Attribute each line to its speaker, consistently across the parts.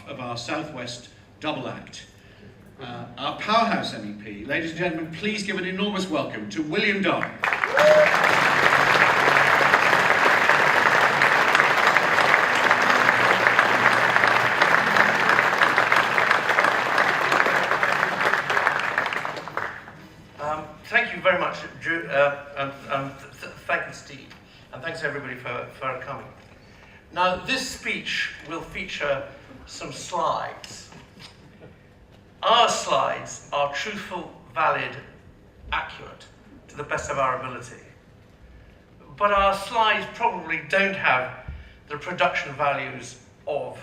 Speaker 1: behalf of our South West double act, our powerhouse MEP, ladies and gentlemen, please give an enormous welcome to William Dartmouth.
Speaker 2: Thank you very much, Drew, thank you, Steve, and thanks everybody for coming. Now, this speech will feature some slides. Our slides are truthful, valid, accurate, to the best of our ability. But our slides probably don't have the production values of,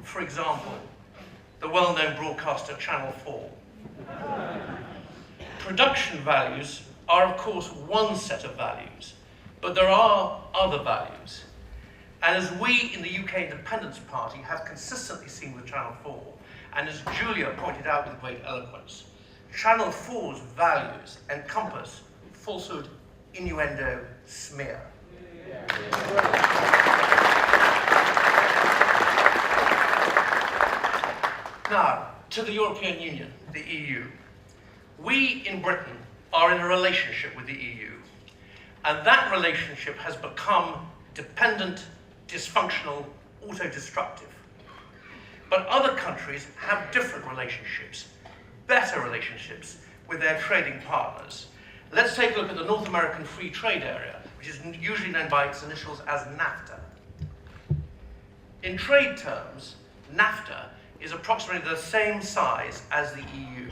Speaker 2: for example, the well-known broadcaster Channel 4. Production values are, of course, one set of values, but there are other values. And as we in the UK Independence Party have consistently seen with Channel 4, and as Julia pointed out with great eloquence, Channel 4's values encompass falsehood, innuendo, smear. Now, to the European Union, the EU. We in Britain are in a relationship with the EU, and that relationship has become dependent, dysfunctional, auto-destructive. But other countries have different relationships, better relationships with their trading partners. Let's take a look at the North American Free Trade Area, which is usually known by its initials as NAFTA. In trade terms, NAFTA is approximately the same size as the EU.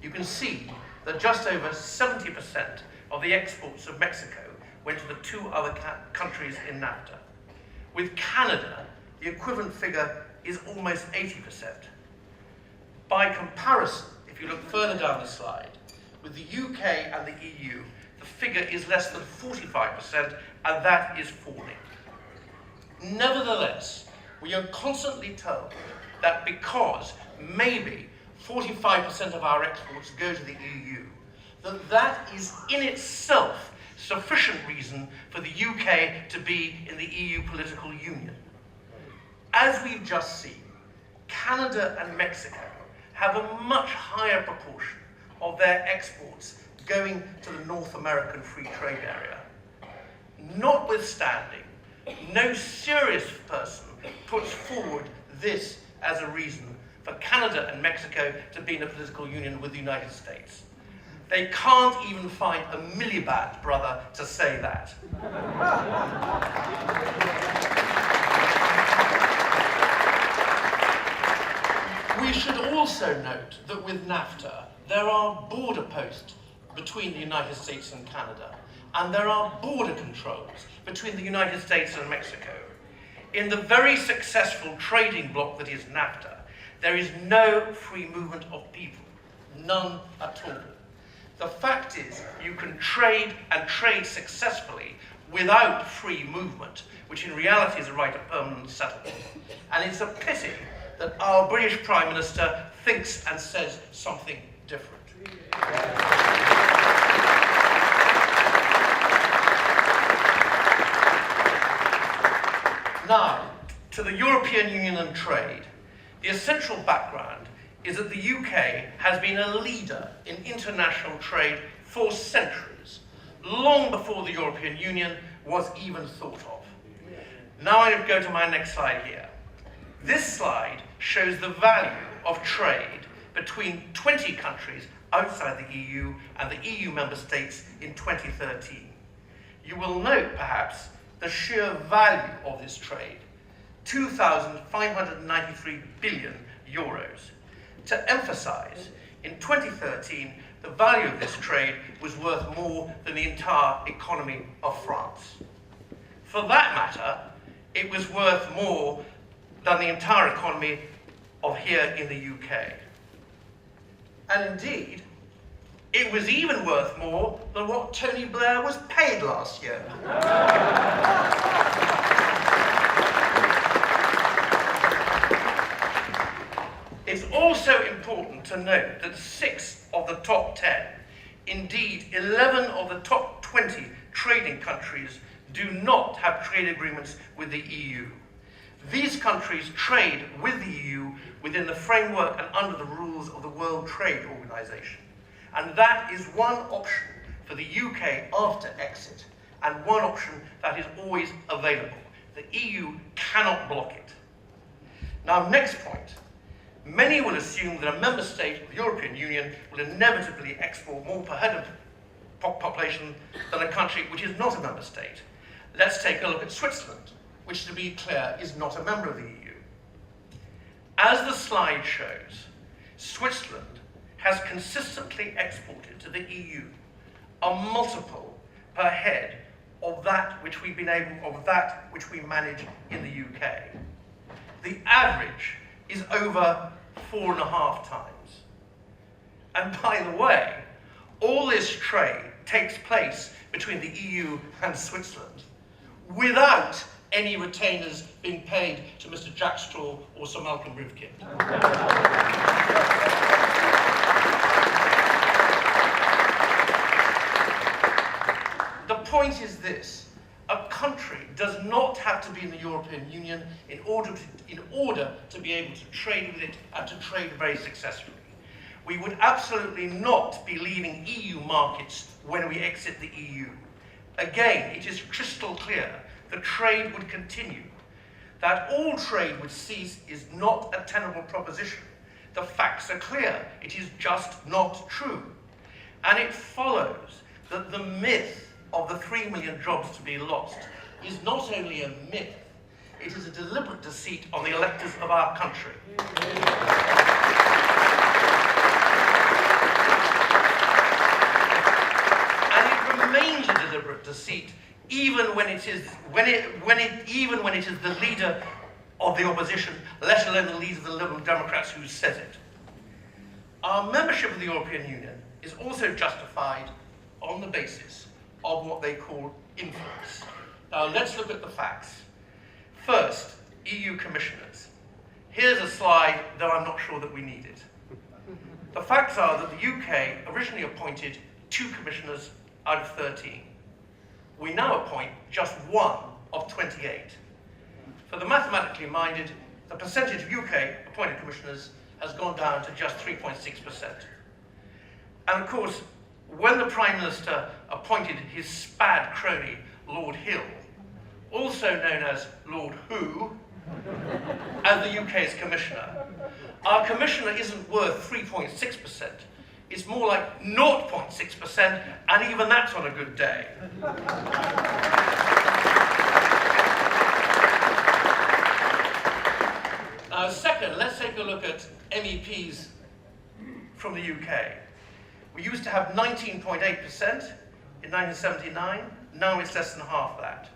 Speaker 2: You can see that just over 70% of the exports of Mexico went to the two other countries in NAFTA. With Canada, the equivalent figure is almost 80%. By comparison, if you look further down the slide, with the UK and the EU, the figure is less than 45%, and that is falling. Nevertheless, we are constantly told that because maybe 45% of our exports go to the EU, that is in itself sufficient reason for the UK to be in the EU political union. As we've just seen, Canada and Mexico have a much higher proportion of their exports going to the North American Free Trade Area. Notwithstanding, no serious person puts forward this as a reason for Canada and Mexico to be in a political union with the United States. They can't even find a Miliband brother to say that. We should also note that with NAFTA, there are border posts between the United States and Canada, and there are border controls between the United States and Mexico. In the very successful trading bloc that is NAFTA, there is no free movement of people, none at all. The fact is, you can trade and trade successfully without free movement, which in reality is a right of permanent settlement. And it's a pity that our British Prime Minister thinks and says something different. Now, to the European Union and trade. The essential background is that the UK has been a leader in international trade for centuries, long before the European Union was even thought of. Now I'm going to go to my next slide here. This slide shows the value of trade between 20 countries outside the EU and the EU member states in 2013. You will note, perhaps, the sheer value of this trade, 2,593 billion euros. To emphasize, in 2013, the value of this trade was worth more than the entire economy of France. For that matter, it was worth more than the entire economy of here in the UK. And indeed, it was even worth more than what Tony Blair was paid last year. It's also important to note that 6 of the top 10, indeed 11 of the top 20 trading countries do not have trade agreements with the EU. These countries trade with the EU within the framework and under the rules of the World Trade Organization. And that is one option for the UK after exit, and one option that is always available. The EU cannot block it. Now, next point. Many will assume that a member state of the European Union will inevitably export more per head of population than a country which is not a member state. Let's take a look at Switzerland, which, to be clear, is not a member of the EU. As the slide shows, Switzerland has consistently exported to the EU a multiple per head of that which we manage in the UK. The average is over 4.5 times. And by the way, all this trade takes place between the EU and Switzerland without any retainers being paid to Mr. Jack Straw or Sir Malcolm Rivkin. The point is this: a country does not have to be in the European Union in order to be able to trade with it and to trade very successfully. We would absolutely not be leaving EU markets when we exit the EU. Again, it is crystal clear that trade would continue. That all trade would cease is not a tenable proposition. The facts are clear. It is just not true. And it follows that the myth of the 3 million jobs to be lost is not only a myth, it is a deliberate deceit on the electors of our country. And it remains a deliberate deceit even when it is the leader of the opposition, let alone the leader of the Liberal Democrats, who says it. Our membership of the European Union is also justified on the basis of what they call influence. Now let's look at the facts. First, EU commissioners. Here's a slide, though I'm not sure that we need it. The facts are that the UK originally appointed 2 commissioners out of 13. We now appoint just 1 of 28. For the mathematically minded, the percentage of UK appointed commissioners has gone down to just 3.6%. And of course, when the Prime Minister appointed his spad crony, Lord Hill, also known as Lord Who, as the UK's commissioner, our commissioner isn't worth 3.6%. It's more like 0.6%, and even that's on a good day. Now, second, let's take a look at MEPs from the UK. We used to have 19.8% in 1979. Now it's less than half that.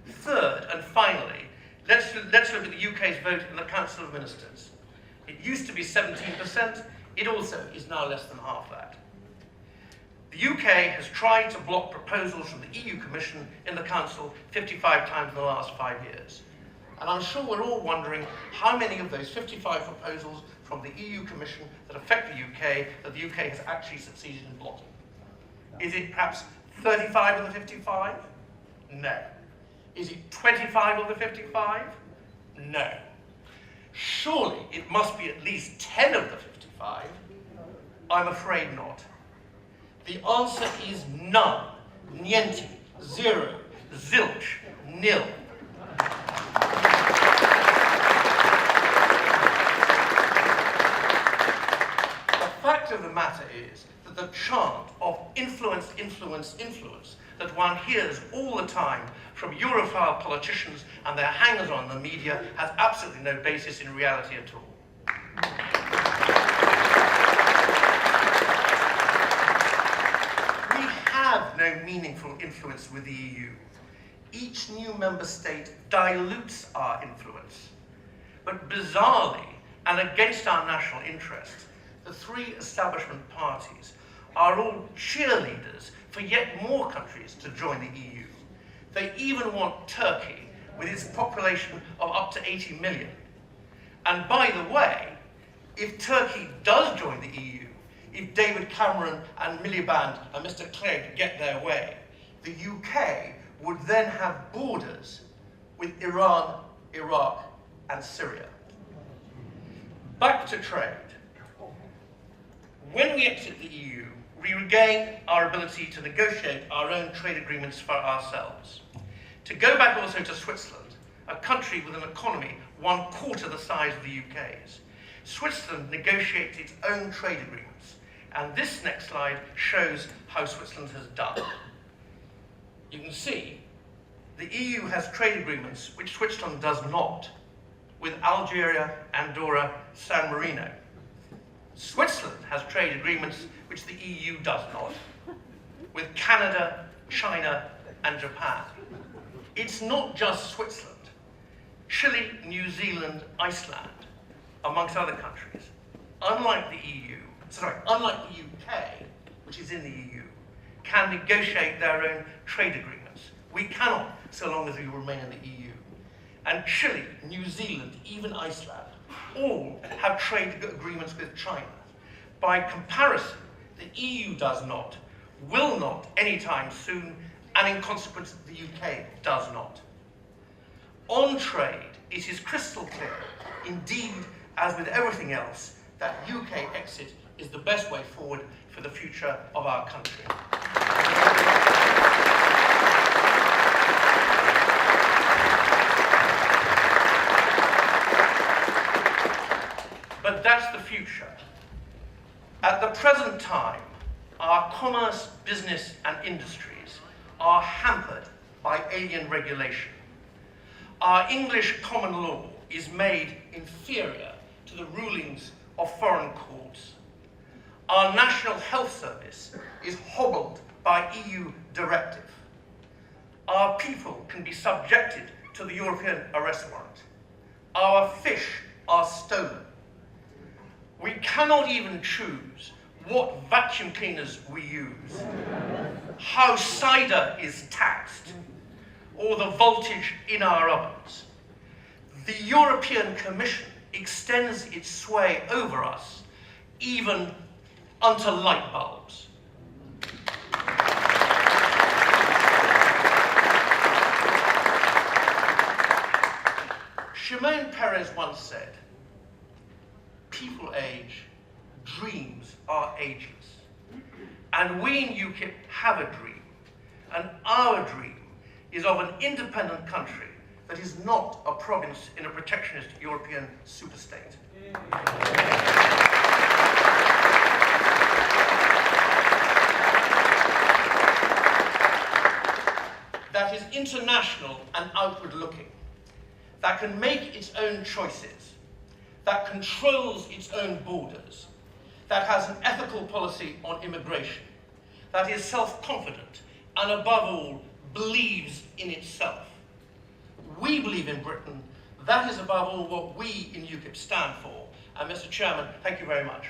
Speaker 2: Third, and finally, let's look at the UK's vote in the Council of Ministers. It used to be 17%. It also is now less than half that. The UK has tried to block proposals from the EU Commission in the Council 55 times in the last 5 years. And I'm sure we're all wondering how many of those 55 proposals from the EU Commission that affect the UK that the UK has actually succeeded in blocking. Is it perhaps 35 of the 55? No. Is it 25 of the 55? No. Surely it must be at least 10 of the 55. I'm afraid not. The answer is none. Niente. Zero. Zilch. Nil. The fact of the matter is that the chant of influence, influence, influence that one hears all the time from Europhile politicians and their hangers-on in the media has absolutely no basis in reality at all. We have no meaningful influence with the EU. Each new member state dilutes our influence. But bizarrely, and against our national interest, the 3 establishment parties are all cheerleaders for yet more countries to join the EU. They even want Turkey, with its population of up to 80 million. And by the way, if Turkey does join the EU, if David Cameron and Miliband and Mr. Clegg get their way, the UK would then have borders with Iran, Iraq, and Syria. Back to trade. When we exit the EU, we regain our ability to negotiate our own trade agreements for ourselves. To go back also to Switzerland, a country with an economy 1/4 the size of the UK's. Switzerland negotiates its own trade agreements, and this next slide shows how Switzerland has done. You can see the EU has trade agreements which Switzerland does not, with Algeria, Andorra, San Marino. Switzerland has trade agreements which the EU does not, with Canada, China, and Japan. It's not just Switzerland. Chile, New Zealand, Iceland, amongst other countries, unlike the UK, which is in the EU, can negotiate their own trade agreements. We cannot, so long as we remain in the EU. And Chile, New Zealand, even Iceland, all have trade agreements with China. By comparison, the EU does not, will not anytime soon, and in consequence, the UK does not. On trade, it is crystal clear, indeed, as with everything else, that UK exit is the best way forward for the future of our country. But that's the future. At the present time, our commerce, business, and industries are hampered by alien regulation. Our English common law is made inferior to the rulings of foreign courts. Our National Health Service is hobbled by EU directive. Our people can be subjected to the European Arrest Warrant. Our fish are stolen. We cannot even choose what vacuum cleaners we use, how cider is taxed, or the voltage in our ovens. The European Commission extends its sway over us, even unto light bulbs. Shimon Peres once said, "People age, dreams are ageless." And we in UKIP have a dream, and our dream is of an independent country that is not a province in a protectionist European superstate. That is international and outward-looking, that can make its own choices, that controls its own borders, that has an ethical policy on immigration, that is self-confident, and above all, believes in itself. We believe in Britain. That is above all what we in UKIP stand for. And Mr. Chairman, thank you very much.